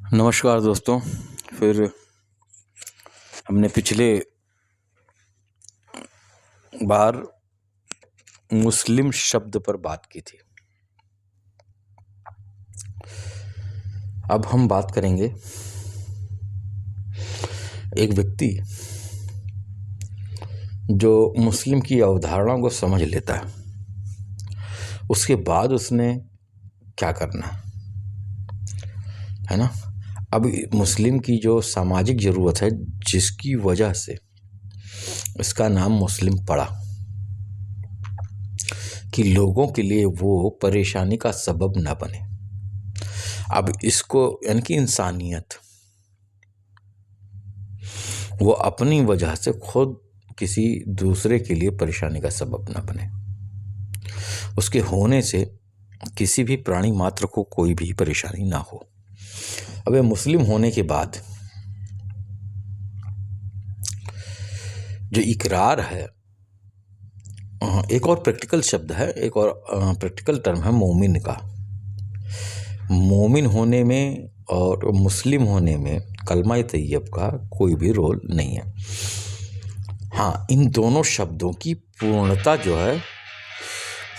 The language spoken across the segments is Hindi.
नमस्कार दोस्तों। फिर हमने पिछले बार मुस्लिम शब्द पर बात की थी। अब हम बात करेंगे एक व्यक्ति जो मुस्लिम की अवधारणा को समझ लेता है, उसके बाद उसने क्या करना है ना। अब मुस्लिम की जो सामाजिक ज़रूरत है, जिसकी वजह से इसका नाम मुस्लिम पड़ा, कि लोगों के लिए वो परेशानी का सबब न बने। अब इसको यानी कि इंसानियत, वो अपनी वजह से खुद किसी दूसरे के लिए परेशानी का सबब न बने। उसके होने से किसी भी प्राणी मात्र को कोई भी परेशानी ना हो। अब ये मुस्लिम होने के बाद जो इकरार है, एक और प्रैक्टिकल शब्द है, एक और प्रैक्टिकल टर्म है मोमिन का। मोमिन होने में और मुस्लिम होने में कलमा तैयब का कोई भी रोल नहीं है। हाँ, इन दोनों शब्दों की पूर्णता जो है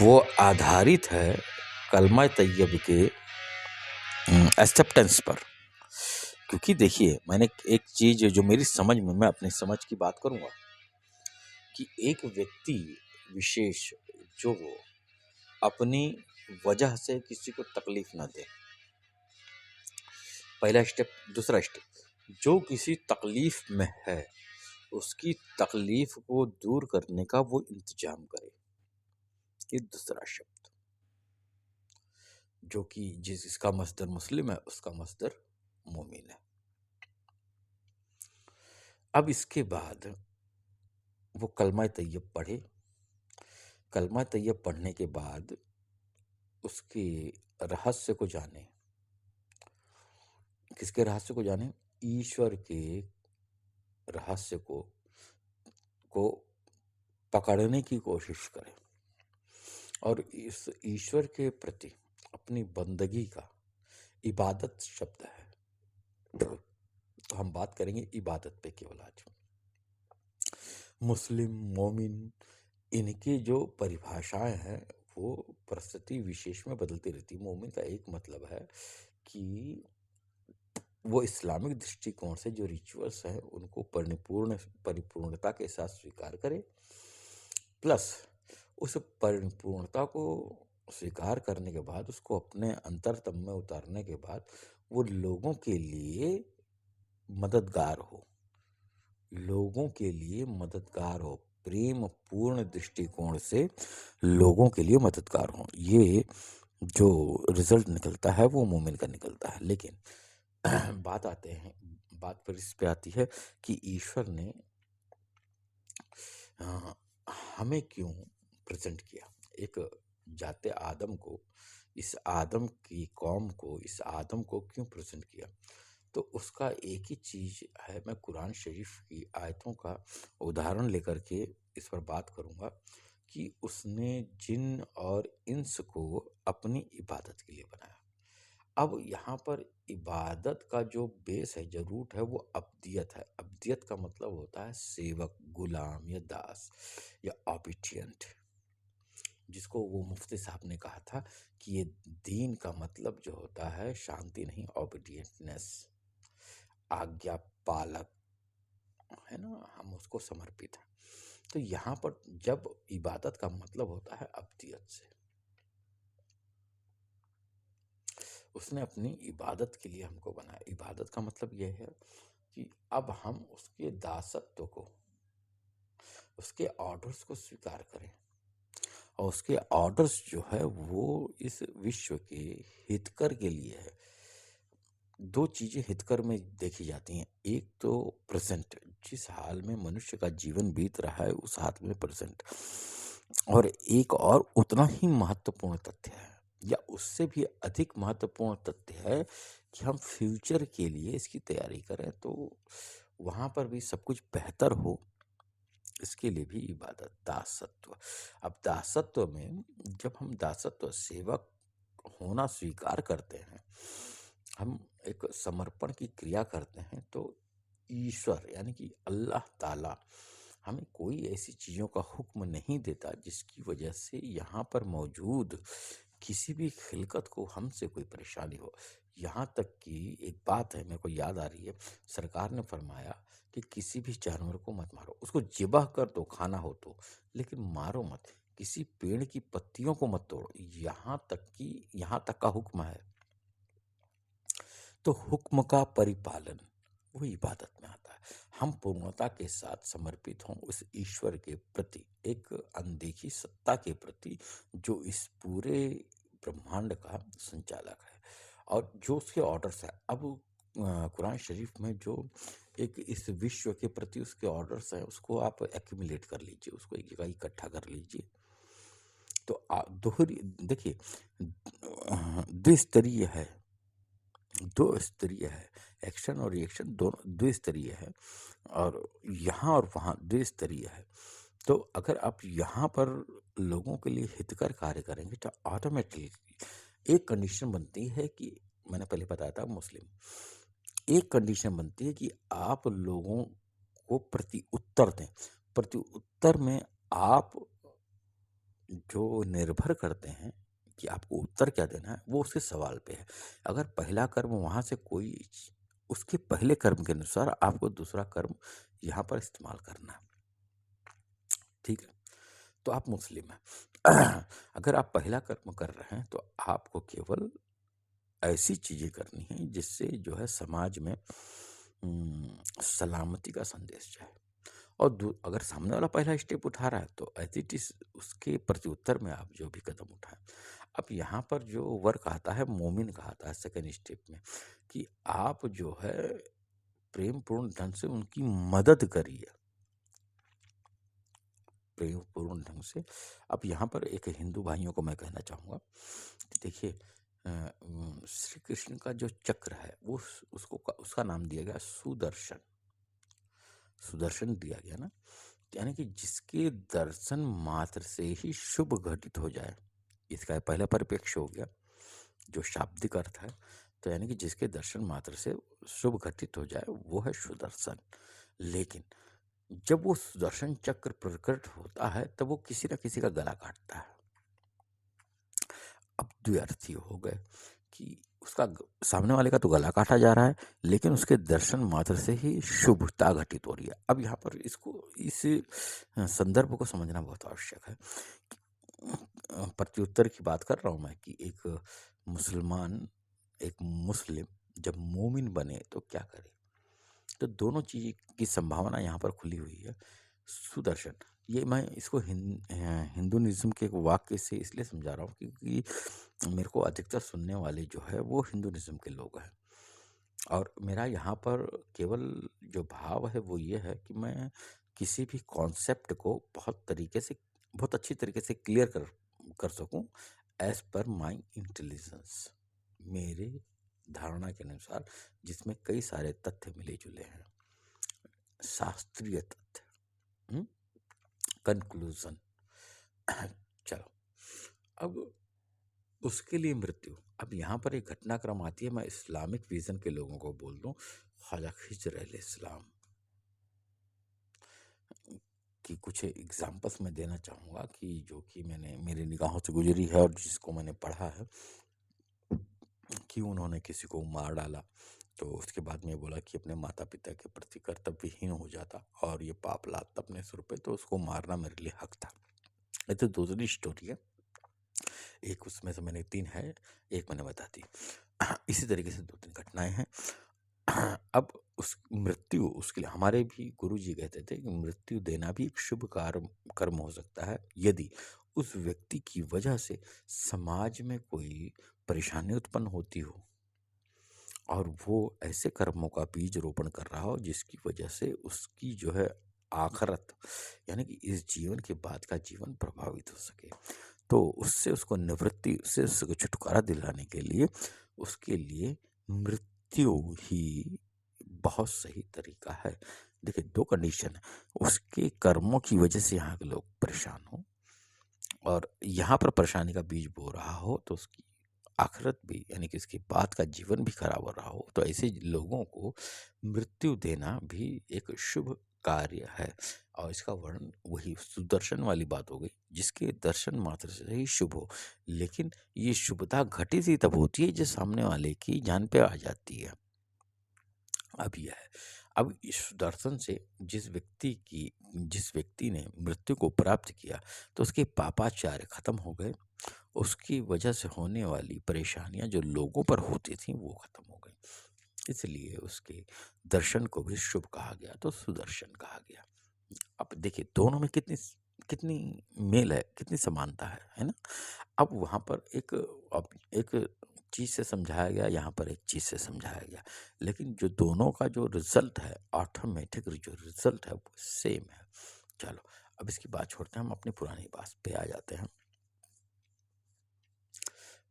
वो आधारित है कलमा तैयब के एक्सेप्टेंस पर। क्योंकि देखिए, मैंने एक चीज़ जो मेरी समझ में, मैं अपनी समझ की बात करूँगा, कि एक व्यक्ति विशेष जो वो अपनी वजह से किसी को तकलीफ ना दे, पहला स्टेप। दूसरा स्टेप, जो किसी तकलीफ में है उसकी तकलीफ को दूर करने का वो इंतजाम करे, ये दूसरा शब्द। जो कि जिसका मस्दर मुस्लिम है, उसका मस्दर मोमिन है। अब इसके बाद वो कलमा तैयब पढ़े। कलमा तैयब पढ़ने के बाद उसके रहस्य को जाने। किसके रहस्य को जाने? ईश्वर के रहस्य को पकड़ने की कोशिश करें और इस ईश्वर के प्रति अपनी बंदगी का, इबादत शब्द है, तो हम बात करेंगे इबादत पे केवल आज। मुस्लिम, मोमिन, इनकी जो परिभाषाएं हैं वो परिस्थिति विशेष में बदलती रहती। मोमिन का एक मतलब है कि वो इस्लामिक दृष्टिकोण से जो रिचुअल्स हैं उनको परिपूर्णता के साथ स्वीकार करे, प्लस उस परिपूर्णता को स्वीकार करने के बाद उसको अपने अंतरतम में उतारने के बाद वो लोगों के लिए मददगार हो, लोगों के लिए मददगार हो, प्रेम पूर्ण दृष्टिकोण से लोगों के लिए मददगार हो। ये जो रिजल्ट निकलता है वो मोमिन का निकलता है। लेकिन बात पर इस पे आती है कि ईश्वर ने हमें क्यों प्रेजेंट किया, एक जाते आदम को, इस आदम की कौम को, इस आदम को क्यों प्रेजेंट किया? तो उसका एक ही चीज़ है। मैं कुरान शरीफ की आयतों का उदाहरण लेकर के इस पर बात करूँगा कि उसने जिन और इंस को अपनी इबादत के लिए बनाया। अब यहाँ पर इबादत का जो बेस है, जो रूट है, वो अब्दियत है। अब्दियत का मतलब होता है सेवक, गुलाम या दास या ऑबिडियंट, जिसको वो मुफ्ती साहब ने कहा था कि ये दीन का मतलब जो होता है शांति नहीं, ऑबिडियंटनेस, आज्ञा पालक, है ना, हम उसको समर्पित हैं। तो यहाँ पर जब इबादत का मतलब होता है अब्दियत से, उसने अपनी इबादत के लिए हमको बनाया। इबादत का मतलब यह है कि अब हम उसके दासत्व को, उसके ऑर्डर्स को स्वीकार करें, और उसके ऑर्डर्स जो है वो इस विश्व के हितकर के लिए है। दो चीज़ें हितकर में देखी जाती हैं। एक तो प्रेजेंट, जिस हाल में मनुष्य का जीवन बीत रहा है उस हाल में प्रेजेंट, और एक और उतना ही महत्वपूर्ण तथ्य है या उससे भी अधिक महत्वपूर्ण तथ्य है कि हम फ्यूचर के लिए इसकी तैयारी करें, तो वहाँ पर भी सब कुछ बेहतर हो, इसके लिए भी इबादत, दासत्व। अब दासत्व में जब हम दासत्व, सेवक होना स्वीकार करते हैं, हम एक समर्पण की क्रिया करते हैं तो ईश्वर यानी कि अल्लाह ताला हमें कोई ऐसी चीज़ों का हुक्म नहीं देता जिसकी वजह से यहाँ पर मौजूद किसी भी खिलकत को हमसे कोई परेशानी हो। यहाँ तक कि एक बात है मेरे को याद आ रही है, सरकार ने फरमाया कि किसी भी जानवर को मत मारो, उसको ज़िबह कर दो खाना हो तो, लेकिन मारो मत। किसी पेड़ की पत्तियों को मत तोड़ो, यहाँ तक का हुक्म है। तो हुक्म का परिपालन वो इबादत में आता है। हम पूर्णता के साथ समर्पित हों उस ईश्वर के प्रति, एक अनदेखी सत्ता के प्रति जो इस पूरे ब्रह्मांड का संचालक है और जो उसके ऑर्डर्स है। अब कुरान शरीफ में जो एक इस विश्व के प्रति उसके ऑर्डर्स हैं उसको आप एक्यूमुलेट कर लीजिए, उसको एक जगह इकट्ठा कर लीजिए। तो दोहरी देखिए, द्विस्तरीय है, दो स्तरीय है, एक्शन और रिएक्शन दोनों द्विस्तरीय है और यहाँ और वहाँ द्विस्तरीय है। तो अगर आप यहाँ पर लोगों के लिए हितकर कार्य करेंगे तो ऑटोमेटिकली एक कंडीशन बनती है कि मैंने पहले बताया था मुस्लिम, एक कंडीशन बनती है कि आप लोगों को प्रति उत्तर दें। प्रति उत्तर में आप जो निर्भर करते हैं कि आपको उत्तर क्या देना है वो उसके सवाल पे है। अगर पहला कर्म वहाँ से कोई उसके पहले कर्म के अनुसार आपको दूसरा कर्म यहाँ पर इस्तेमाल करना है, ठीक है? तो आप मुस्लिम हैं अगर आप पहला कर्म कर रहे हैं तो आपको केवल ऐसी चीज़ें करनी है जिससे जो है समाज में सलामती का संदेश जाए। और अगर सामने वाला पहला स्टेप उठा रहा है तो एज इट इज उसके प्रत्युत्तर में आप जो भी कदम उठाएं। अब यहाँ पर जो वर्क आता है मोमिन का आता है सेकेंड स्टेप में कि आप जो है प्रेम पूर्ण ढंग से उनकी मदद करिए, प्रेम पूर्ण ढंग से। अब यहाँ पर एक हिंदू भाइयों को मैं कहना चाहूँगा कि देखिए श्री कृष्ण का जो चक्र है वो उसका नाम दिया गया सुदर्शन, सुदर्शन दिया गया ना, यानी कि जिसके दर्शन मात्र से ही शुभ घटित हो जाए। इसका पहला परिप्रेक्ष्य हो गया जो शाब्दिक अर्थ है, तो यानी कि जिसके दर्शन मात्र से शुभ घटित हो जाए वो है सुदर्शन। लेकिन जब वो सुदर्शन चक्र प्रकट होता है तब वो किसी न किसी का गला काटता है। अब द्व्यर्थी हो गए कि उसका सामने वाले का तो गला काटा जा रहा है लेकिन उसके दर्शन मात्र से ही शुभता घटित हो रही है। अब यहाँ पर इस संदर्भ को समझना बहुत आवश्यक है। प्रत्युत्तर की बात कर रहा हूँ मैं कि एक मुस्लिम जब मोमिन बने तो क्या करे, तो दोनों चीज की संभावना यहाँ पर खुली हुई है। सुदर्शन, ये मैं इसको हिंदुइज्म के एक वाक्य से इसलिए समझा रहा हूँ क्योंकि मेरे को अधिकतर सुनने वाले जो है वो हिंदुइज्म के लोग हैं और मेरा यहाँ पर केवल जो भाव है वो ये है कि मैं किसी भी कॉन्सेप्ट को बहुत अच्छी तरीके से क्लियर कर सकूं एज पर माई इंटेलिजेंस, मेरे धारणा के अनुसार, जिसमें कई सारे तथ्य मिले जुले हैं, शास्त्रीय तथ्य, कंक्लूजन। चलो, अब उसके लिए मृत्यु। अब यहाँ पर एक घटनाक्रम आती है, मैं इस्लामिक विजन के लोगों को बोल दूं, ख्वाजा खिज्र अलैहिस्सलाम की कुछ एग्जाम्पल्स मैं देना चाहूँगा कि जो कि मेरी निगाहों से गुजरी है और जिसको मैंने पढ़ा है कि उन्होंने किसी को मार डाला तो उसके बाद में बोला कि अपने माता पिता के प्रति कर्तव्यहीन हो जाता और ये पाप लाता अपने सिर पे, तो उसको मारना मेरे लिए हक था। ये तो दूसरी स्टोरी है, एक उसमें से मैंने 3 है, एक मैंने बता दी। इसी तरीके से 2-3 घटनाएं हैं। अब उस मृत्यु, उसके लिए हमारे भी गुरु जी कहते थे कि मृत्यु देना भी एक शुभ कर्म हो सकता है यदि उस व्यक्ति की वजह से समाज में कोई परेशानी उत्पन्न होती हो और वो ऐसे कर्मों का बीज रोपण कर रहा हो जिसकी वजह से उसकी जो है आखिरत यानी कि इस जीवन के बाद का जीवन प्रभावित हो सके, तो उससे उसको निवृत्ति, उससे उसको छुटकारा दिलाने के लिए उसके लिए मृत्यु ही बहुत सही तरीका है। देखिए 2 कंडीशन है, उसके कर्मों की वजह से यहाँ के लोग परेशान हो और यहाँ पर परेशानी का बीज बो रहा हो तो उसकी आखिरत भी यानी कि इसके बाद का जीवन भी खराब हो रहा हो, तो ऐसे लोगों को मृत्यु देना भी एक शुभ कार्य है। और इसका वर्णन वही सुदर्शन वाली बात हो गई, जिसके दर्शन मात्र से ही शुभ हो। लेकिन ये शुभता घटित ही तब होती है जब सामने वाले की जान पे आ जाती है। अब यह है, अब इस दर्शन से जिस व्यक्ति ने मृत्यु को प्राप्त किया, तो उसके पापाचार्य खत्म हो गए। उसकी वजह से होने वाली परेशानियां जो लोगों पर होती थी वो खत्म हो गई। इसलिए उसके दर्शन को भी शुभ कहा गया, तो सुदर्शन कहा गया। अब देखिए दोनों में कितनी कितनी मेल है, कितनी समानता है ना? अब वहाँ पर अब एक चीज़ से समझाया गया, यहाँ पर एक चीज़ से समझाया गया, लेकिन जो दोनों का जो रिजल्ट है, ऑटोमेटिक जो रिजल्ट है वो सेम है। चलो, अब इसकी बात छोड़ते हैं, हम अपनी पुरानी बात पे आ जाते हैं।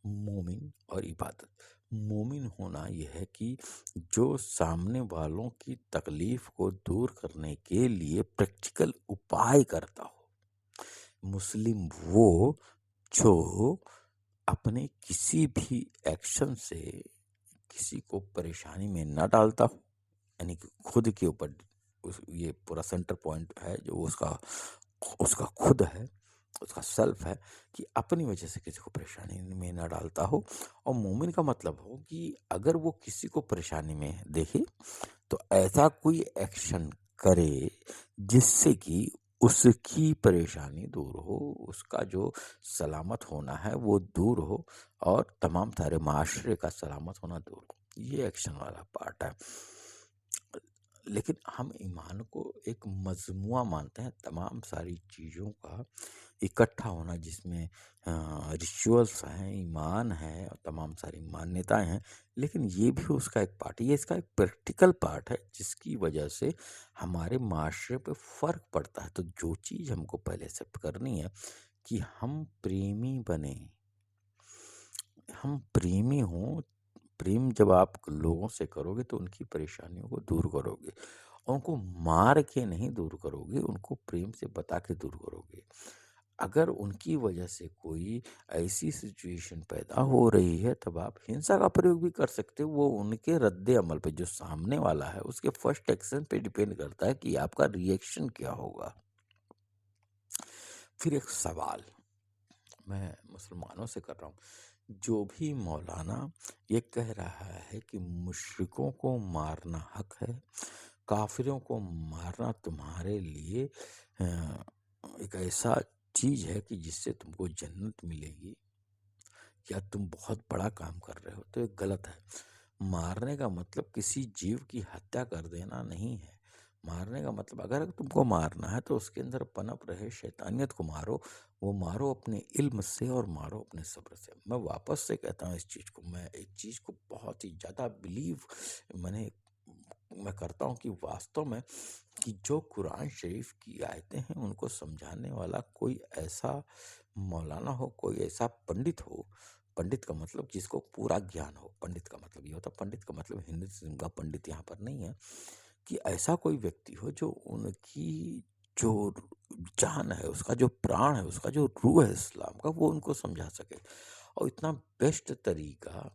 मोमिन और इबादत। मोमिन होना यह है कि जो सामने वालों की तकलीफ को दूर करने के लिए प्रैक्टिकल उपाय करता हो। मुस्लिम वो जो अपने किसी भी एक्शन से किसी को परेशानी में न डालता हो, यानी कि खुद के ऊपर ये पूरा सेंटर पॉइंट है जो उसका उसका खुद है, उसका सेल्फ है, कि अपनी वजह से किसी को परेशानी में ना डालता हो। और मोमिन का मतलब हो कि अगर वो किसी को परेशानी में देखे तो ऐसा कोई एक्शन करे जिससे कि उसकी परेशानी दूर हो, उसका जो सलामत होना है वो दूर हो, और तमाम सारे माशरे का सलामत होना दूर हो। ये एक्शन वाला पार्ट है। लेकिन हम ईमान को एक मजमुआ मानते हैं, तमाम सारी चीज़ों का इकट्ठा होना, जिसमें रिचुअल्स हैं, ईमान है और तमाम सारी मान्यताएं हैं। लेकिन ये भी उसका एक पार्ट है, ये इसका एक प्रैक्टिकल पार्ट है, जिसकी वजह से हमारे माशरे पे फ़र्क पड़ता है। तो जो चीज़ हमको पहले से करनी है कि हम प्रेमी बने, हम प्रेमी हों। प्रेम जब आप लोगों से करोगे तो उनकी परेशानियों को दूर करोगे, और उनको मार के नहीं दूर करोगे, उनको प्रेम से बता के दूर करोगे। अगर उनकी वजह से कोई ऐसी सिचुएशन पैदा हो रही है, तब आप हिंसा का प्रयोग भी कर सकते हो। वो उनके रद्दे अमल पे, जो सामने वाला है उसके फर्स्ट एक्शन पे डिपेंड करता है कि आपका रिएक्शन क्या होगा। फिर एक सवाल मैं मुसलमानों से कर रहा हूँ, जो भी मौलाना ये कह रहा है कि मुश्रिकों को मारना हक है, काफिरों को मारना तुम्हारे लिए एक ऐसा चीज है कि जिससे तुमको जन्नत मिलेगी, या तुम बहुत बड़ा काम कर रहे हो, तो ये गलत है। मारने का मतलब किसी जीव की हत्या कर देना नहीं है। मारने का मतलब, अगर तुमको मारना है तो उसके अंदर पनप रहे शैतानियत को मारो। वो मारो अपने इल्म से और मारो अपने सब्र से। मैं वापस से कहता हूँ इस चीज़ को, मैं एक चीज़ को बहुत ही ज़्यादा बिलीव मैं करता हूँ कि वास्तव में कि जो कुरान शरीफ की आयतें हैं उनको समझाने वाला कोई ऐसा मौलाना हो, कोई ऐसा पंडित हो। पंडित का मतलब जिसको पूरा ज्ञान हो। पंडित का मतलब ये होता, पंडित का मतलब हिंदुइज्म का पंडित यहाँ पर नहीं है, कि ऐसा कोई व्यक्ति हो जो उनकी जो जान है, उसका जो प्राण है, उसका जो रूह है इस्लाम का, वो उनको समझा सके। और इतना बेस्ट तरीका,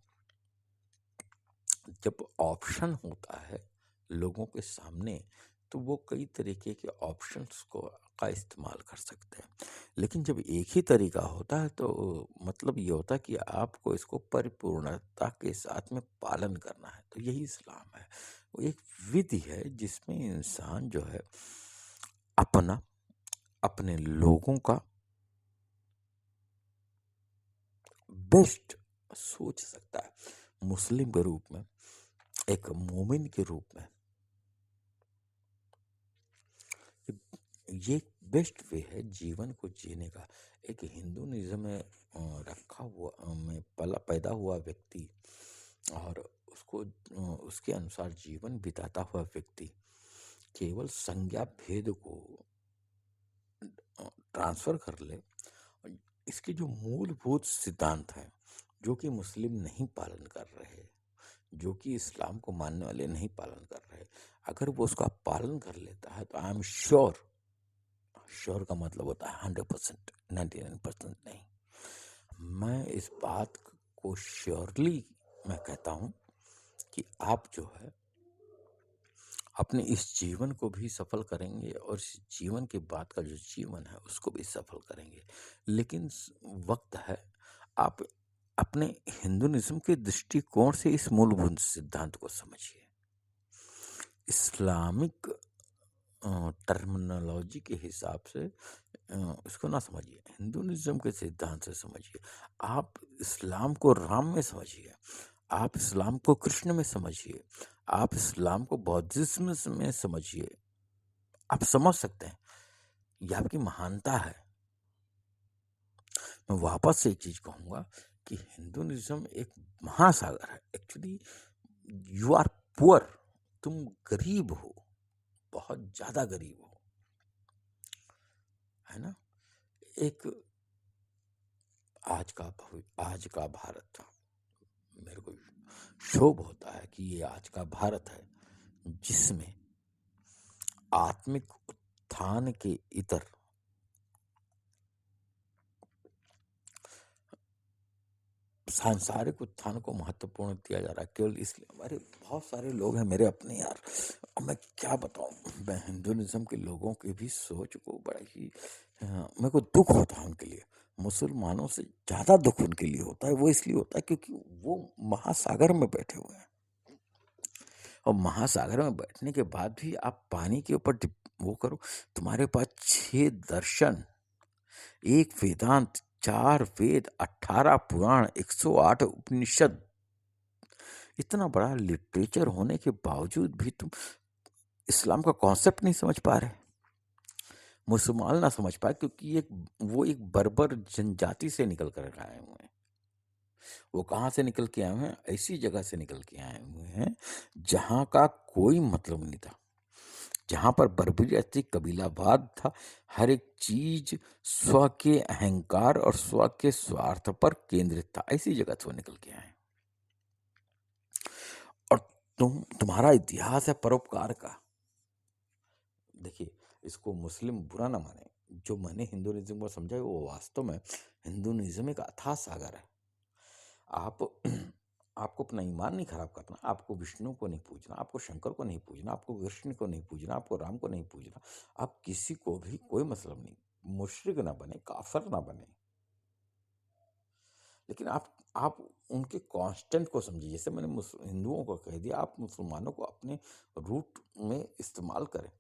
जब ऑप्शन होता है लोगों के सामने, तो वो कई तरीके के ऑप्शंस को का इस्तेमाल कर सकते हैं। लेकिन जब एक ही तरीका होता है तो मतलब ये होता है कि आपको इसको परिपूर्णता के साथ में पालन करना है। तो यही इस्लाम है, वो एक विधि है जिसमें इंसान जो है अपना, अपने लोगों का बेस्ट सोच सकता है। मुस्लिम के रूप में, एक मोमिन के रूप में, ये बेस्ट वे है जीवन को जीने का। एक हिंदुइज्म में रखा हुआ में पला पैदा हुआ व्यक्ति, और उसको उसके अनुसार जीवन बिताता हुआ व्यक्ति केवल संज्ञा भेद को ट्रांसफर कर ले। इसके जो मूलभूत सिद्धांत हैं, जो कि मुस्लिम नहीं पालन कर रहे, जो कि इस्लाम को मानने वाले नहीं पालन कर रहे, अगर वो उसका पालन कर लेता है तो आई एम श्योर, श्योर का मतलब होता है 100%, 99% नहीं। मैं इस बात आपको श्योरली मैं कहता हूँ कि आप जो है अपने इस जीवन को भी सफल करेंगे और इस जीवन के बाद का जो जीवन है उसको भी सफल करेंगे। लेकिन वक्त है, आप अपने हिंदुइज्म के दृष्टिकोण से इस मूलभूत सिद्धांत को समझिए। इस्लामिक टर्मिनोलॉजी के हिसाब से इसको ना समझिए, हिंदुइज्म के सिद्धांत से समझिए। आप इस्लाम को राम में समझिए, आप इस्लाम को कृष्ण में समझिए, आप इस्लाम को बौद्धिज्म में समझिए। आप समझ सकते हैं, ये आपकी महानता है। मैं वापस से एक चीज कहूंगा कि हिंदुइज्म एक महासागर है। एक्चुअली यू आर पुअर, तुम गरीब हो, बहुत ज्यादा गरीब हो, है ना। एक आज का भारत, मेरे को शोभ होता है कि ये आज का भारत है जिसमें आत्मिक उत्थान के इतर सांसारिक उत्थान को महत्वपूर्ण दिया जा रहा है। केवल इसलिए हमारे बहुत सारे लोग हैं मेरे अपने यार, अब मैं क्या बताऊं, मैं हिंदुइज्म के लोगों की भी सोच को बड़ा ही मेरे को दुख होता है उनके लिए। मुसलमानों से ज्यादा दुख उनके लिए होता है। वो इसलिए होता है क्योंकि वो महासागर में बैठे हुए हैं, और महासागर में बैठने के बाद भी आप पानी के ऊपर वो करो, तुम्हारे पास 6 दर्शन, एक वेदांत, 4 वेद, 18 पुराण, 108 उपनिषद, इतना बड़ा लिटरेचर होने के बावजूद भी तुम इस्लाम का कॉन्सेप्ट नहीं समझ पा रहे। मुसलमान ना समझ पाए क्योंकि वो एक बर्बर जनजाति से निकल कर आए हुए हैं। वो कहाँ से निकल के आए हुए हैं? ऐसी जगह से निकल के आए हुए हैं जहाँ का कोई मतलब नहीं था, जहां पर बर्बरियत कबीलावाद था। हर एक चीज स्व के अहंकार और स्व के स्वार्थ पर केंद्रित था। ऐसी जगह से वो निकल के आए। और तुम्हारा इतिहास है परोपकार का। देखिए, इसको मुस्लिम बुरा ना माने, जो मैंने हिंदुइज्म को समझा है वो वास्तव में हिंदुइज्म एक अथाह सागर है। आप आपको अपना ईमान नहीं खराब करना, आपको विष्णु को नहीं पूजना, आपको शंकर को नहीं पूजना, आपको कृष्ण को नहीं पूजना, आपको राम को नहीं पूजना। आप किसी को भी कोई मतलब नहीं, मुशरिक ना बने, काफिर ना बने, लेकिन आप उनके कांस्टेंट को समझिए। जैसे मैंने हिंदुओं को कह दिया, आप मुसलमानों को अपने रूट में इस्तेमाल करें।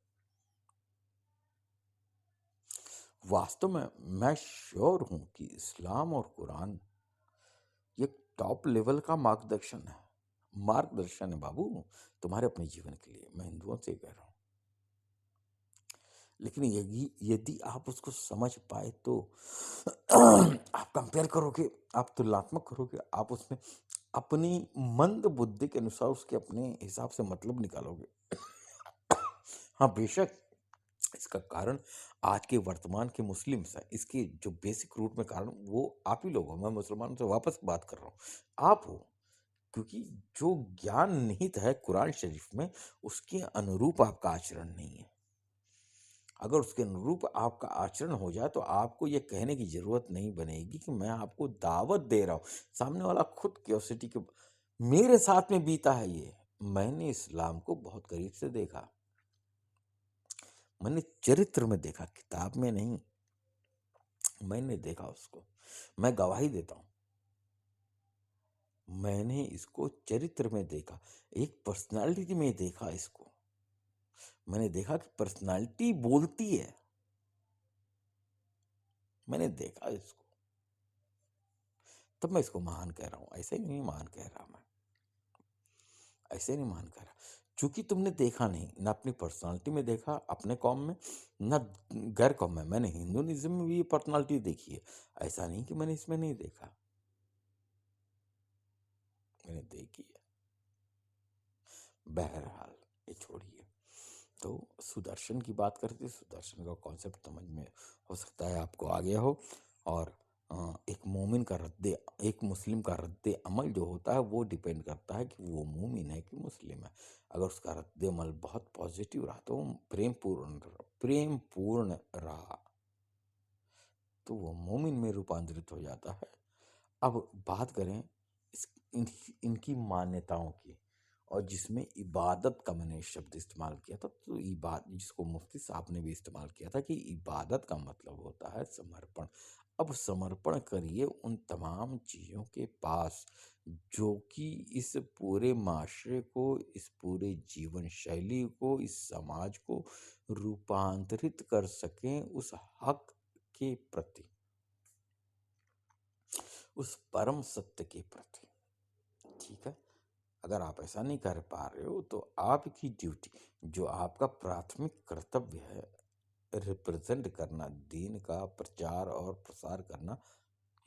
वास्तव में मैं श्योर हूं कि इस्लाम और कुरान ये टॉप लेवल का मार्गदर्शन है बाबू, तुम्हारे अपने जीवन के लिए। मैं हिंदुओं से कह रहा हूं, लेकिन यदि आप उसको समझ पाए तो आप कंपेयर करोगे, आप तुलनात्मक करोगे, आप उसमें अपनी मंद बुद्धि के अनुसार उसके अपने हिसाब से मतलब निकालोगे। हाँ बेशक, इसका कारण आज के वर्तमान के मुस्लिम्स हैं। इसके जो बेसिक रूट में कारण वो आप ही लोग हो। मैं मुसलमानों से वापस बात कर रहा हूँ, आप हो। क्योंकि जो ज्ञान निहित है कुरान शरीफ में, उसके अनुरूप आपका आचरण नहीं है। अगर उसके अनुरूप आपका आचरण हो जाए तो आपको ये कहने की जरूरत नहीं बनेगी कि मैं आपको दावत दे रहा हूं। सामने वाला खुद क्यूरियोसिटी के, मेरे साथ में बीता है ये। मैंने इस्लाम को बहुत करीब से देखा, मैंने चरित्र में देखा, किताब में नहीं। मैंने देखा उसको, मैं गवाही देता हूं। मैंने इसको चरित्र में देखा, एक पर्सनालिटी में देखा इसको। मैंने देखा कि पर्सनालिटी बोलती है। मैंने देखा इसको, तब मैं इसको महान कह रहा हूं। ऐसे ही नहीं महान कह रहा, मैं ऐसे नहीं महान कह रहा। चूंकि तुमने देखा नहीं, ना अपनी पर्सनालिटी में देखा अपने कौम में, ना गैर कौम में। मैंने हिंदुइज्म में भी ये पर्सनालिटी देखी है, ऐसा नहीं कि मैंने इसमें नहीं देखा, मैंने देखी है। बहरहाल ये छोड़िए। तो सुदर्शन की बात करते, सुदर्शन का कॉन्सेप्ट समझ में हो सकता है आपको आ गया हो। और एक मोमिन का एक मुस्लिम का रद्द अमल जो होता है वो डिपेंड करता है कि वो मोमिन है कि मुस्लिम है। अगर उसका रद्द अमल बहुत पॉजिटिव रहा तो वो प्रेम पूर्ण रहा तो वो मोमिन में रूपांतरित हो जाता है। अब बात करें इस इनकी मान्यताओं की, और जिसमें इबादत का मैंने शब्द इस्तेमाल किया था, तो इबाद जिसको मुफ्ती साहब ने भी इस्तेमाल किया था कि इबादत का मतलब होता है समर्पण। अब समर्पण करिए उन तमाम चीज़ों के पास जो कि इस पूरे माशरे को, इस पूरे जीवन शैली को, इस समाज को रूपांतरित कर सकें उस हक के प्रति, उस परम सत्य के प्रति। ठीक है? अगर आप ऐसा नहीं कर पा रहे हो तो आपकी ड्यूटी, जो आपका प्राथमिक कर्तव्य है, रिप्रेजेंट करना, दीन का प्रचार और प्रसार करना,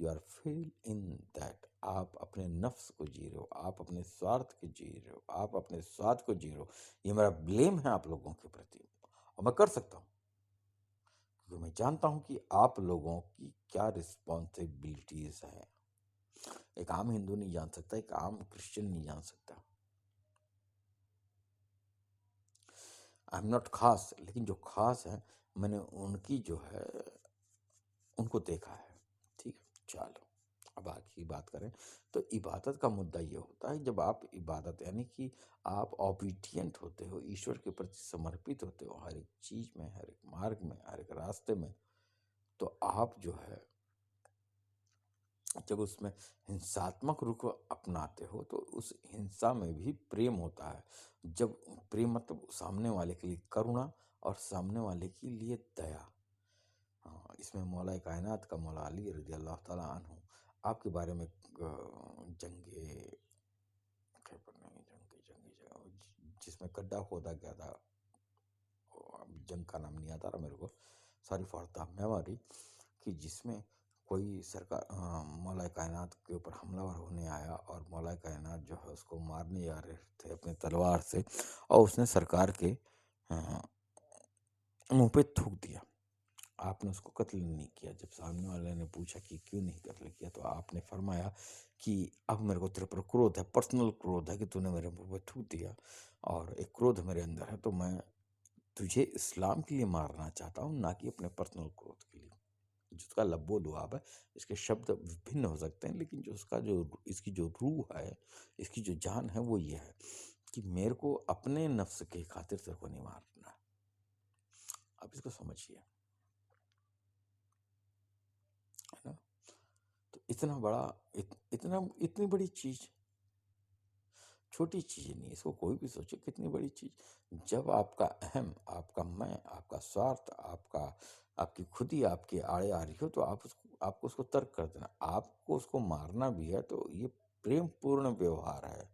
you are fail in that. आप अपने नफ्स को जी रहे हो, आप अपने स्वार्थ को जी रहे हो, आप अपने स्वार्थ को जी रहे हो। ये मेरा ब्लेम है आप लोगों के प्रति, और मैं कर सकता हूँ क्योंकि मैं जानता हूँ कि आप लोगों की क्या रिस्पॉन्सिबिलिटीज हैं। एक आम हिंदू नहीं जान सकता, एक आम क्रिश्चियन नहीं जान सकता। आई एम नॉट खास, लेकिन जो खास है मैंने उनकी जो है उनको देखा है। ठीक है, चलो अब आगे की बात करें तो इबादत का मुद्दा ये होता है, जब आप इबादत यानी कि आप ओबीडियंट होते हो, ईश्वर के प्रति समर्पित होते हो हर एक चीज में, हर एक मार्ग में, हर एक रास्ते में, तो आप जो है जब उसमें हिंसात्मक रुख अपनाते हो तो उस हिंसा में भी प्रेम होता है। जब प्रेम मतलब सामने वाले के लिए करुणा और सामने वाले के लिए दया। हाँ, इसमें मौला कायनात का मौला अली रज़ी अल्लाह ताला अन्हु आपके बारे में जंगे खैबर नहीं, जिसमें गड्ढा खोदा गया था, अब जंग का नाम नहीं आता रहा मेरे को, सॉरी फॉर द मेमोरी, कि जिसमें कोई सरकार मौला कायनात के ऊपर हमलावर होने आया और मौला कायनात जो है उसको मारने जा रहे थे अपने तलवार से, और उसने सरकार के मुंह पे थूक दिया। आपने उसको कत्ल नहीं किया। जब सामने वाले ने पूछा कि क्यों नहीं कत्ल किया, तो आपने फरमाया कि अब मेरे को तेरे पर क्रोध है, पर्सनल क्रोध है कि तूने मेरे मुंह पे थूक दिया, और एक क्रोध मेरे अंदर है, तो मैं तुझे इस्लाम के लिए मारना चाहता हूँ, ना कि अपने पर्सनल क्रोध के लिए। जिसका लब्बो लुआब है, इसके शब्द विभिन्न हो सकते हैं, लेकिन जो उसका जो इसकी जो रूह है, इसकी जो जान है, वो ये है कि मेरे को अपने नफ्स के खातिर तेरे को नहीं मारना। आप इसको समझिए, है ना? तो इतना बड़ा इतनी बड़ी चीज, छोटी चीज नहीं, इसको कोई भी सोचे कितनी बड़ी चीज। जब आपका अहम, आपका मैं, आपका स्वार्थ, आपकी खुदी आपके आड़े आ रही हो, तो आपको उसको तर्क कर देना। आपको उसको मारना भी है तो ये प्रेम पूर्ण व्यवहार है,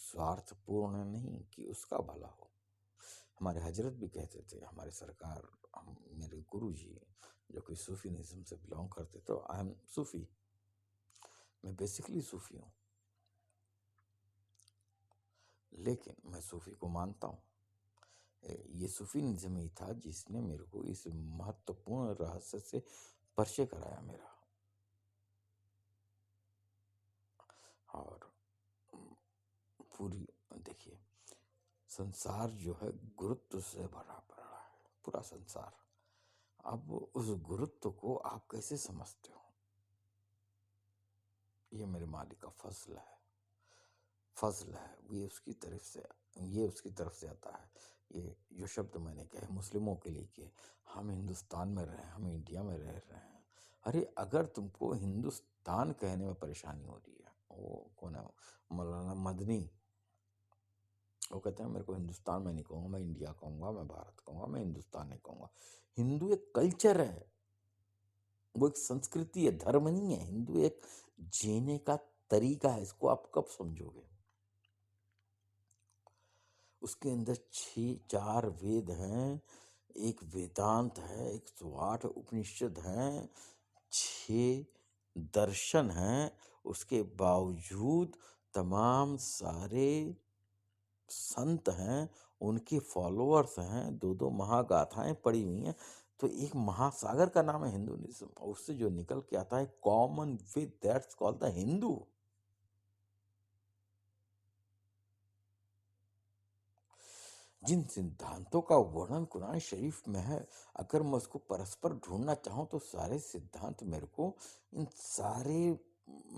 स्वार्थ पूर्ण नहीं कि उसका भला हो। हमारे हजरत भी कहते थे, हमारे सरकार, मेरे गुरु जी जो कि सूफीनिज्म से बिलोंग करते, तो आई एम सूफी, मैं बेसिकली सूफी हूँ, लेकिन मैं सूफी को मानता हूँ। ये सूफीनिज्म ही था जिसने मेरे को इस महत्वपूर्ण रहस्य से परिचय कराया मेरा। और पूरी देखिए, संसार जो है गुरुत्व से भरा पड़ा है, पूरा संसार। अब उस गुरुत्व को आप कैसे समझते हो, ये मेरे मालिक का फजल है। ये उसकी तरफ से आता है। ये जो शब्द मैंने कहे मुस्लिमों के लिए किए, हम हिंदुस्तान में रहे, हम इंडिया में रह रहे हैं। अरे अगर तुमको हिंदुस्तान कहने में परेशानी हो रही है, वो कौन है, मौलाना मदनी, वो कहते हैं मेरे को हिंदुस्तान में नहीं कहूँगा, मैं इंडिया कहूँगा, मैं भारत कहूँगा, मैं हिंदुस्तान नहीं कहूँगा। हिंदू एक कल्चर है, वो एक संस्कृति है, धर्म नहीं है। हिंदू एक जीने का तरीका है, इसको आप कब समझोगे? उसके अंदर 4 वेद हैं, एक वेदांत है, 108 उपनिषद हैं, 6 दर्शन हैं। उसके बावजूद तमाम सारे संत हैं, उनके फॉलोअर्स हैं, 2-2 महागाथाएं पड़ी हुई हैं। तो एक महासागर का नाम है हिंदुइज्म, और उससे जो निकल के आता है common with, that's called the Hindu. जिन सिद्धांतों का वर्णन कुरान शरीफ में है, अगर मैं उसको परस्पर ढूंढना चाहूँ तो सारे सिद्धांत मेरे को इन सारे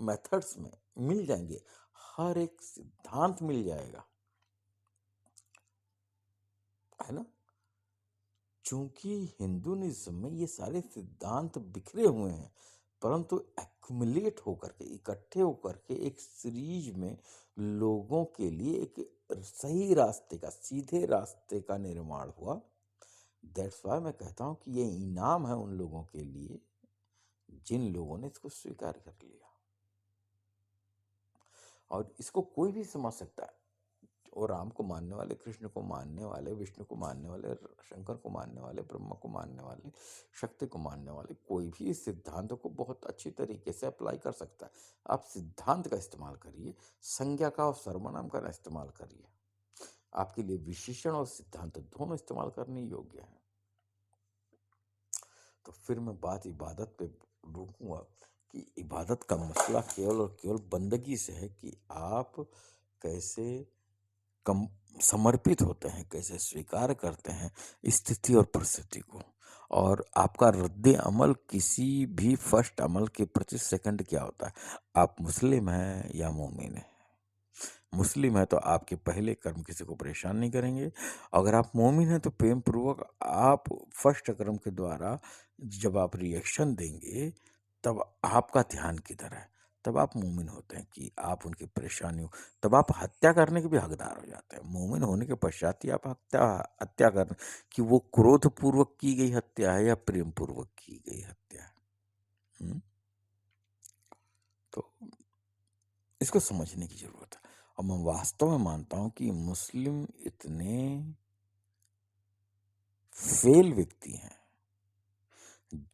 मेथड्स में मिल जाएंगे, हर एक सिद्धांत मिल जाएगा, है ना। चूंकि हिंदुइज्म में ये सारे सिद्धांत बिखरे हुए हैं, परंतु एक्युमुलेट होकर के, इकट्ठे होकर के एक सीरीज में लोगों के लिए एक सही रास्ते का, सीधे रास्ते का निर्माण हुआ। दैट्स वाई मैं कहता हूं कि ये इनाम है उन लोगों के लिए जिन लोगों ने इसको स्वीकार कर लिया। और इसको कोई भी समझ सकता है, और राम को मानने वाले, कृष्ण को मानने वाले, विष्णु को मानने वाले, शंकर को मानने वाले, ब्रह्मा को मानने वाले, शक्ति को मानने वाले, कोई भी इस सिद्धांत को बहुत अच्छी तरीके से अप्लाई कर सकता है। आप सिद्धांत का इस्तेमाल करिए, संज्ञा का और सर्वनाम का इस्तेमाल करिए। आपके लिए विशेषण और सिद्धांत दोनों इस्तेमाल करने योग्य हैं। तो फिर मैं बात इबादत पे रोकूंगा कि इबादत का मसला केवल और केवल बंदगी से है कि आप कैसे कम समर्पित होते हैं, कैसे स्वीकार करते हैं स्थिति और परिस्थिति को, और आपका रद्द अमल किसी भी फर्स्ट अमल के प्रति सेकंड क्या होता है। आप मुस्लिम हैं या मोमिन हैं। मुस्लिम है तो आपके पहले कर्म किसी को परेशान नहीं करेंगे। अगर आप मोमिन हैं तो प्रेम पूर्वक आप फर्स्ट कर्म के द्वारा जब आप रिएक्शन देंगे तब आपका ध्यान किधर है, तब आप मोमिन होते हैं कि आप उनकी परेशानियों, तब आप हत्या करने के भी हकदार हो जाते हैं। मोमिन होने के पश्चात ही आप हत्या हत्या कर, कि वो क्रोध पूर्वक की गई हत्या है या प्रेम पूर्वक की गई हत्या है। तो इसको समझने की जरूरत है। और मैं वास्तव में मानता हूं कि मुस्लिम इतने फेल व्यक्ति हैं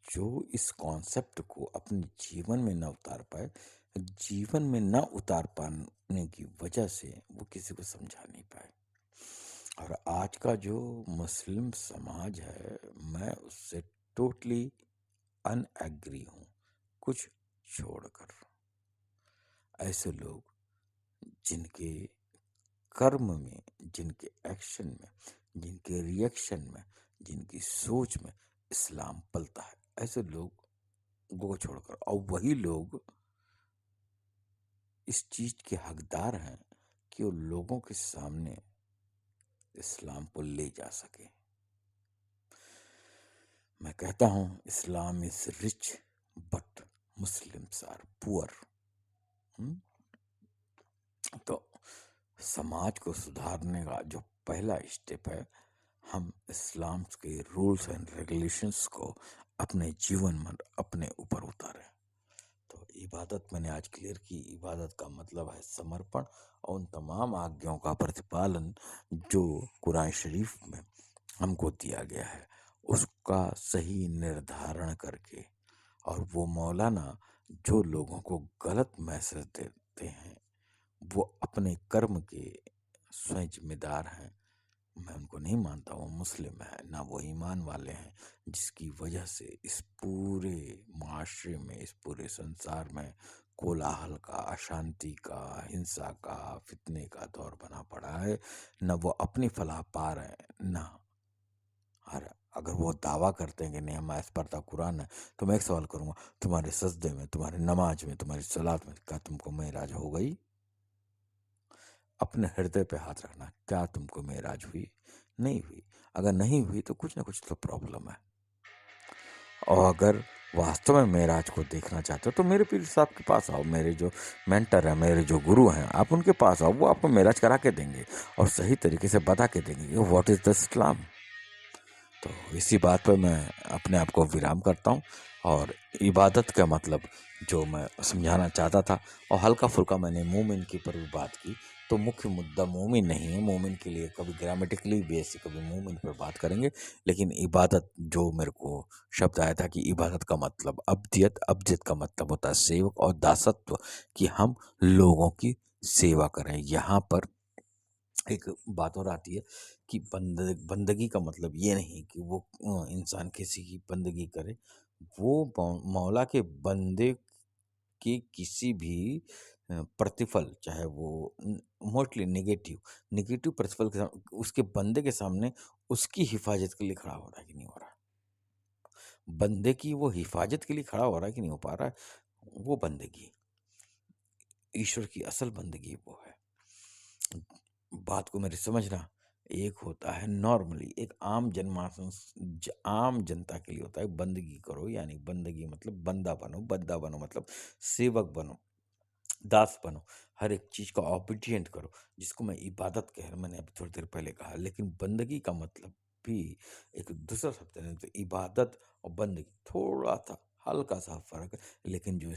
जो इस कॉन्सेप्ट को अपने जीवन में न उतार पाए। जीवन में न उतार पाने की वजह से वो किसी को समझा नहीं पाए। और आज का जो मुस्लिम समाज है, मैं उससे टोटली अनएग्री हूं, कुछ छोड़कर। ऐसे लोग जिनके कर्म में, जिनके एक्शन में, जिनके रिएक्शन में, जिनकी सोच में इस्लाम पलता है, ऐसे लोग को छोड़कर, और वही लोग इस चीज के हकदार हैं कि वो लोगों के सामने इस्लाम को ले जा सके। मैं कहता हूं Islam is rich but Muslims are poor. तो समाज को सुधारने का जो पहला स्टेप है, हम इस्लाम के रूल्स एंड रेगुलेशंस को अपने जीवन में अपने ऊपर उतारें। तो इबादत मैंने आज क्लियर की, इबादत का मतलब है समर्पण और उन तमाम आज्ञाओं का प्रतिपालन जो कुरान शरीफ में हमको दिया गया है, उसका सही निर्धारण करके। और वो मौलाना जो लोगों को गलत मैसेज देते हैं, वो अपने कर्म के स्वयं जिम्मेदार हैं। मैं उनको नहीं मानता वो मुस्लिम है, ना वो ईमान वाले हैं, जिसकी वजह से इस पूरे माशरे में, इस पूरे संसार में कोलाहल का, अशांति का, हिंसा का, फितने का दौर बना पड़ा है। न वो अपनी फलाह पा रहे हैं, ना हर अगर वो दावा करते हैं कि नहीं हमारे पास पढ़ता कुरान है, तो मैं एक सवाल करूंगा, तुम्हारे सजदे में, तुम्हारे नमाज में, तुम्हारी सलात में क्या तुमको मेराज हो गई? अपने हृदय पे हाथ रखना, क्या तुमको मेराज हुई? नहीं हुई। अगर नहीं हुई तो कुछ ना कुछ तो प्रॉब्लम है। और अगर वास्तव में मेराज को देखना चाहते हो तो मेरे पीर साहब के पास आओ, मेरे जो मेंटर हैं, मेरे जो गुरु हैं, आप उनके पास आओ, वो आपको मेराज करा के देंगे और सही तरीके से बता के देंगे व्हाट इज द इस्लाम। तो इसी बात पर मैं अपने आप को विराम करता हूँ। और इबादत का मतलब जो मैं समझाना चाहता था, और हल्का फुल्का मैंने मोमिन की पर भी बात की, तो मुख्य मुद्दा मोमिन नहीं है। मोमिन के लिए कभी ग्रामेटिकली बेस, कभी मोमिन पर बात करेंगे। लेकिन इबादत जो मेरे को शब्द आया था कि इबादत का मतलब अब्दियत, अब्दियत का मतलब होता है सेवक, और दासत्व कि हम लोगों की सेवा करें। यहाँ पर एक बात और आती है कि बंदगी का मतलब ये नहीं कि वो इंसान किसी की बंदगी करे, वो मौला के बंदे के किसी भी प्रतिफल, चाहे वो मोस्टली नेगेटिव नेगेटिव प्रतिफल के उसके बंदे के सामने उसकी हिफाजत के लिए खड़ा हो रहा है कि नहीं हो रहा है। बंदे की वो हिफाजत के लिए खड़ा हो रहा है कि नहीं हो पा रहा है, वो बंदगी। ईश्वर की असल बंदगी वो है। बात को मेरे समझना, एक होता है नॉर्मली एक आम आम जनता के लिए होता है बंदगी करो, यानी बंदगी मतलब बंदा बनो मतलब सेवक बनो, दास बनो, हर एक चीज का ऑबिडिएंट करो, जिसको मैं इबादत कह रहा, मैंने अभी थोड़ी देर पहले कहा। लेकिन बंदगी का मतलब भी एक दूसरा शब्द है, तो इबादत और बंदगी थोड़ा सा हल्का सा फर्क है। लेकिन जो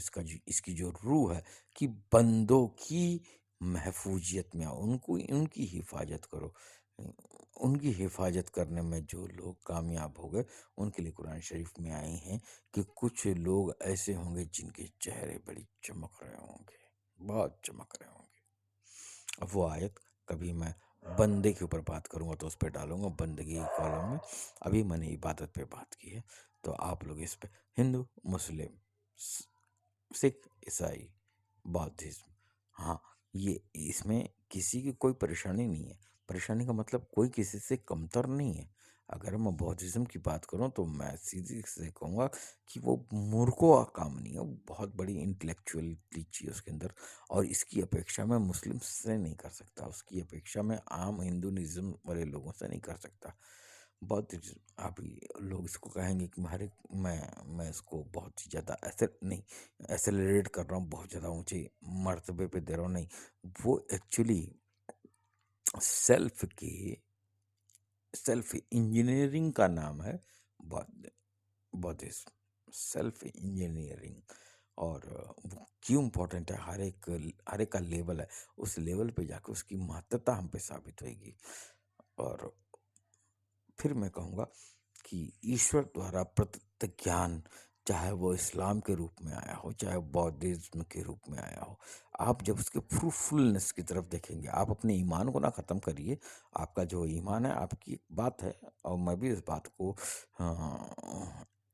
इसकी जो रूह है कि बंदों की महफूजियत में आओ, उनको उनकी हिफाजत करो। उनकी हिफाजत करने में जो लोग कामयाब हो गए, उनके लिए कुरान शरीफ में आए हैं कि कुछ लोग ऐसे होंगे जिनके चेहरे बड़ी चमक रहे होंगे, बहुत चमक रहे होंगे। अब वो आयत कभी मैं बंदे के ऊपर बात करूंगा तो उस पर डालूंगा बंदगी के कॉलम में। अभी मैंने इबादत पे बात की है, तो आप लोग इस पे हिंदू, मुस्लिम, सिख, ईसाई, बौद्धिज्म, हाँ, ये इसमें किसी की कोई परेशानी नहीं है। परेशानी का मतलब कोई किसी से कमतर नहीं है। अगर मैं बौद्धिज्म की बात करूं तो मैं सीधी से कहूँगा कि वो मूर्खों का काम नहीं है, वो बहुत बड़ी इंटेलेक्चुअलिटी चाहिए उसके अंदर। और इसकी अपेक्षा मैं मुस्लिम से नहीं कर सकता, उसकी अपेक्षा मैं आम हिंदुइज्म वाले लोगों से नहीं कर सकता। बौद्धिज्म, अभी लोग इसको कहेंगे कि मैं इसको बहुत ही ज़्यादा ऐसे नहीं एक्सेलरेट कर रहा हूँ, बहुत ज़्यादा ऊंचे मर्तबे पे दे रहा हूँ, नहीं। वो एक्चुअली सेल्फ के सेल्फ इंजीनियरिंग का नाम है बौद्ध बौद्धिज्म, सेल्फ इंजीनियरिंग। और वो क्यों इम्पोर्टेंट है, हर एक का लेवल है, उस लेवल पे जाकर उसकी महत्वता हम पे साबित होगी। और फिर मैं कहूँगा कि ईश्वर द्वारा प्रदत्त ज्ञान, चाहे वो इस्लाम के रूप में आया हो, चाहे बौद्धिज्म के रूप में आया हो, आप जब उसके फ्रूटफुलनेस की तरफ देखेंगे, आप अपने ईमान को ना ख़त्म करिए। आपका जो ईमान है आपकी एक बात है, और मैं भी इस बात को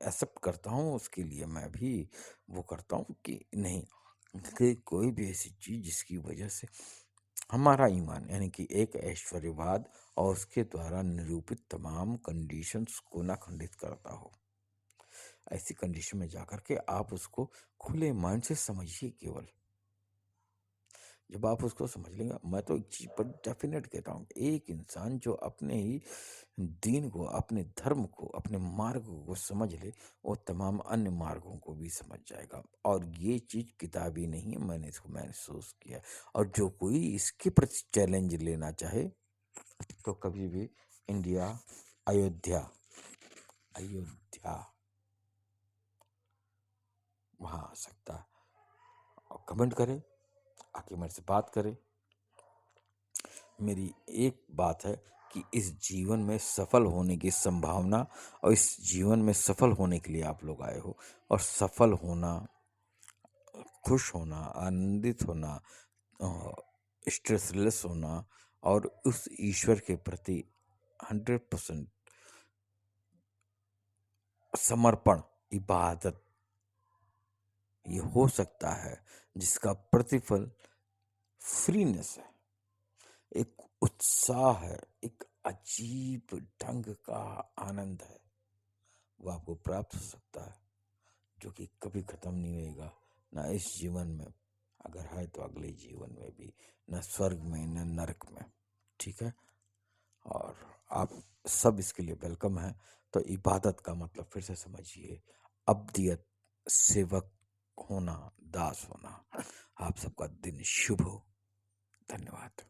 एक्सेप्ट करता हूँ, उसके लिए मैं भी वो करता हूँ कि नहीं, कि कोई भी ऐसी चीज़ जिसकी वजह से हमारा ईमान यानी कि एक ऐश्वर्यवाद और उसके द्वारा निरूपित तमाम कंडीशंस को ना खंडित करता हो, ऐसी कंडीशन में जाकर के आप उसको खुले मन से समझिए। केवल जब आप उसको समझ लेंगे, मैं तो एक चीज पर डेफिनेट कहता हूँ, एक इंसान जो अपने ही दीन को, अपने धर्म को, अपने मार्ग को समझ ले, वो तमाम अन्य मार्गों को भी समझ जाएगा। और ये चीज किताबी नहीं है, मैंने इसको महसूस किया है। और जो कोई इसके प्रति चैलेंज लेना चाहे तो कभी भी इंडिया, अयोध्या, अयोध्या वहाँ आ सकता है और कमेंट करे, आके मेरे से बात करे। मेरी एक बात है कि इस जीवन में सफल होने की संभावना, और इस जीवन में सफल होने के लिए आप लोग आए हो, और सफल होना, खुश होना, आनंदित होना, स्ट्रेसलेस होना, और उस ईश्वर के प्रति 100% समर्पण, इबादत, ये हो सकता है जिसका प्रतिफल फ्रीनेस है, एक उत्साह है, एक अजीब ढंग का आनंद है, वो आपको प्राप्त हो सकता है, जो कि कभी खत्म नहीं होगा, ना इस जीवन में, अगर है तो अगले जीवन में भी, न स्वर्ग में न नरक में। ठीक है, और आप सब इसके लिए वेलकम है। तो इबादत का मतलब फिर से समझिए, अब्दियत, सेवक होना, दास होना। आप सबका दिन शुभ हो। धन्यवाद।